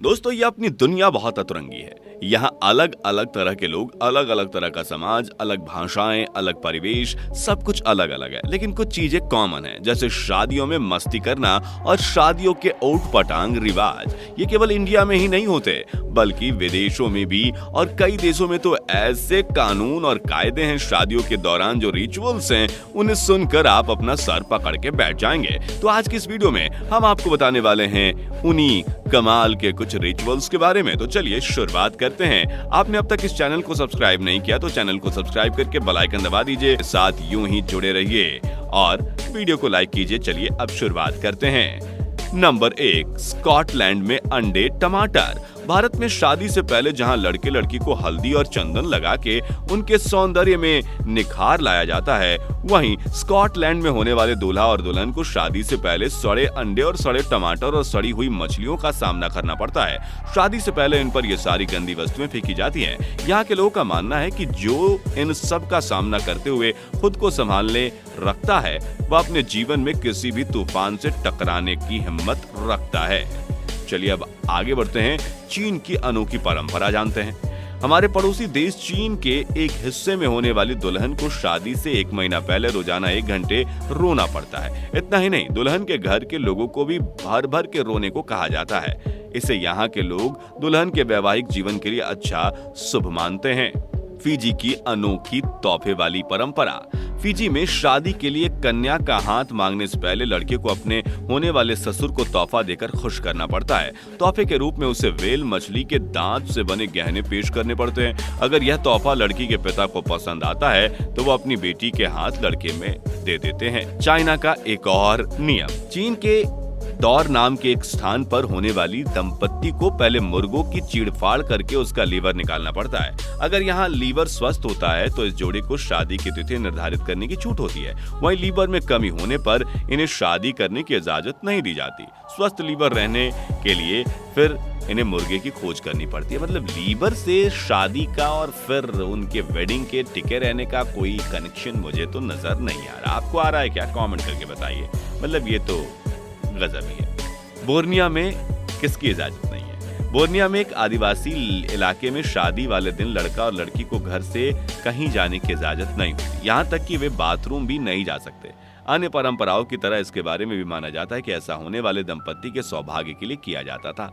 दोस्तों ये अपनी दुनिया बहुत अतरंगी है। यहाँ अलग अलग तरह के लोग, अलग अलग तरह का समाज, अलग भाषाएं, अलग परिवेश, सब कुछ अलग अलग है। लेकिन कुछ चीजें कॉमन है, जैसे शादियों में मस्ती करना और शादियों के ऊट पटांग रिवाज। ये केवल इंडिया में ही नहीं होते, बल्कि विदेशों में भी, और कई देशों में तो ऐसे कानून और कायदे हैं शादियों के दौरान, जो रिचुअल्स हैं उन्हें सुनकर आप अपना सर पकड़ के बैठ जाएंगे। तो आज की इस वीडियो में हम आपको बताने वाले हैं उन्हीं कमाल के कुछ रिचुअल्स के बारे में। तो चलिए शुरुआत करते हैं। आपने अब तक इस चैनल को सब्सक्राइब नहीं किया तो चैनल को सब्सक्राइब करके बेल आइकन दबा दीजिए, साथ यूं ही जुड़े रहिए और वीडियो को लाइक कीजिए। चलिए अब शुरुआत करते हैं। नंबर 1, स्कॉटलैंड में अंडे टमाटर। भारत में शादी से पहले जहां लड़के लड़की को हल्दी और चंदन लगा के उनके सौंदर्य में निखार लाया जाता है, वहीं स्कॉटलैंड में होने वाले दूल्हा और दुल्हन को शादी से पहले सड़े अंडे और सड़े टमाटर और सड़ी हुई मछलियों का सामना करना पड़ता है। शादी से पहले इन पर ये सारी गंदी वस्तुएं फेंकी जाती हैं। यहाँ के लोगों का मानना है कि जो इन सब का सामना करते हुए खुद को संभालने रखता है, वह अपने जीवन में किसी भी तूफान से टकराने की हिम्मत रखता है। चलिए अब आगे बढ़ते हैं। चीन की अनोखी परंपरा जानते हैं। हमारे पड़ोसी देश चीन के एक हिस्से में होने वाली दुल्हन को शादी से 1 महीना पहले रोजाना 1 घंटे रोना पड़ता है। इतना ही नहीं, दुल्हन के घर के लोगों को भी भर भर के रोने को कहा जाता है। इसे यहाँ के लोग दुल्हन के वैवाहिक जीवन के लिए अच्छा शुभ मानते हैं। फिजी की अनोखी तोहफे वाली परंपरा। फिजी में शादी के लिए कन्या का हाथ मांगने से पहले लड़के को अपने होने वाले ससुर को तोहफा देकर खुश करना पड़ता है। तोहफे के रूप में उसे व्हेल मछली के दांत से बने गहने पेश करने पड़ते हैं। अगर यह तोहफा लड़की के पिता को पसंद आता है तो वो अपनी बेटी के हाथ लड़के में दे देते हैं। चाइना का एक और नियम। चीन के दौर नाम के एक स्थान पर होने वाली दंपत्ति को पहले मुर्गों की चीड़फाड़ करके उसका लीवर निकालना पड़ता है। अगर यहाँ लीवर स्वस्थ होता है तो इस जोड़े को शादी की तिथि निर्धारित करने की छूट होती है। वहीं लीवर में कमी होने पर इन्हें शादी करने की इजाजत नहीं दी जाती। स्वस्थ लीवर रहने के लिए फिर इन्हें मुर्गे की खोज करनी पड़ती है। मतलब लीवर से शादी का और फिर उनके वेडिंग के टिके रहने का कोई कनेक्शन मुझे तो नजर नहीं आ रहा। आपको आ रहा है क्या? कमेंट करके बताइए। मतलब ये तो गजब ही है। बोर्निया में किसकी इजाजत नहीं है? बोर्निया में एक आदिवासी इलाके में शादी वाले दिन लड़का और लड़की को घर से कहीं जाने की इजाजत नहीं होती, यहाँ तक कि वे बाथरूम भी नहीं जा सकते। अन्य परंपराओं की तरह इसके बारे में भी माना जाता है कि ऐसा होने वाले दंपत्ति के सौभाग्य के लिए किया जाता था।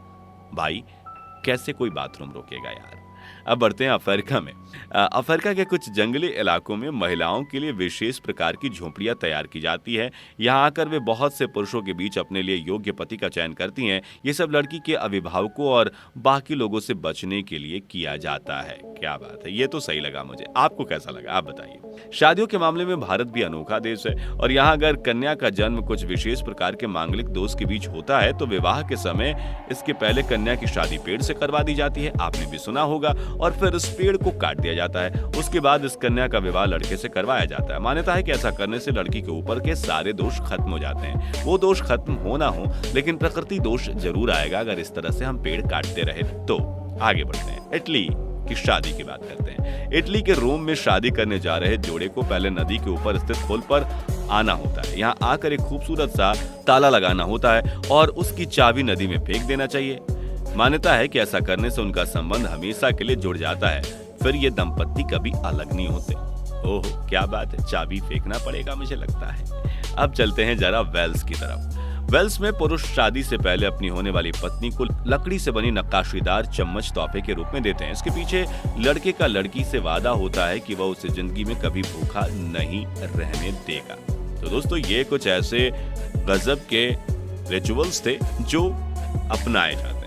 भाई कैसे कोई बाथरूम रोकेगा यार। अब बढ़ते हैं अफ्रीका में। अफ्रीका के कुछ जंगली इलाकों में महिलाओं के लिए विशेष प्रकार की झोपड़ियां तैयार की जाती है। यहाँ आकर वे बहुत से पुरुषों के बीच अपने लिए योग्य पति का चयन करती हैं। ये सब लड़की के अभिभावकों और बाकी लोगों से बचने के लिए किया जाता है। क्या बात है, ये तो सही लगा मुझे। आपको कैसा लगा आप बताइए। शादियों के मामले में भारत भी अनोखा देश है और यहाँ अगर कन्या का जन्म कुछ विशेष प्रकार के मांगलिक दोष के बीच होता है तो विवाह के समय इसके पहले कन्या की शादी पेड़ से करवा दी जाती है। आपने भी सुना होगा। और फिर इस पेड़ को काट दिया जाता है। उसके बाद इस कन्या का विवाह लड़के से करवाया जाता है। मान्यता है कि ऐसा करने से लड़की के ऊपर के सारे दोष खत्म हो जाते हैं। वो दोष खत्म हो ना हो, लेकिन प्रकृति दोष जरूर आएगा अगर इस तरह से हम पेड़ काटते रहे तो। आगे बढ़ते हैं। इटली की शादी की बात करते हैं। इटली के रोम में शादी करने जा रहे जोड़े को पहले नदी के ऊपर स्थित पुल पर आना होता है। यहाँ आकर एक खूबसूरत सा ताला लगाना होता है और उसकी चाबी नदी में फेंक देना चाहिए। मान्यता है कि ऐसा करने से उनका संबंध हमेशा के लिए जुड़ जाता है। फिर ये दंपत्ति कभी अलग नहीं होते। ओह क्या बात है, चाबी फेंकना पड़ेगा मुझे लगता है। अब चलते हैं जरा वेल्स की तरफ। वेल्स में पुरुष शादी से पहले अपनी होने वाली पत्नी को लकड़ी से बनी नक्काशीदार चम्मच तोहफे के रूप में देते हैं। इसके पीछे लड़के का लड़की से वादा होता है कि वह उसे जिंदगी में कभी भूखा नहीं रहने देगा। तो दोस्तों ये कुछ ऐसे गजब के रिचुअल्स थे जो अपनाए जाते हैं।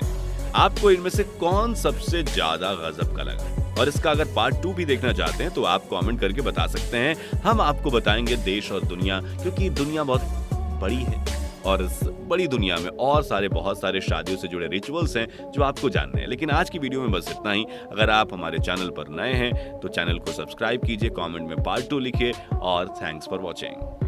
आपको इनमें से कौन सबसे ज्यादा गजब का लगा? और इसका अगर पार्ट 2 भी देखना चाहते हैं तो आप कमेंट करके बता सकते हैं। हम आपको बताएंगे देश और दुनिया, क्योंकि दुनिया बहुत बड़ी है और इस बड़ी दुनिया में और बहुत सारे शादियों से जुड़े रिचुअल्स हैं जो आपको जानने हैं। लेकिन आज की वीडियो में बस इतना ही। अगर आप हमारे चैनल पर नए हैं तो चैनल को सब्सक्राइब कीजिए, कमेंट में पार्ट 2 लिखिए और थैंक्स फॉर वॉचिंग।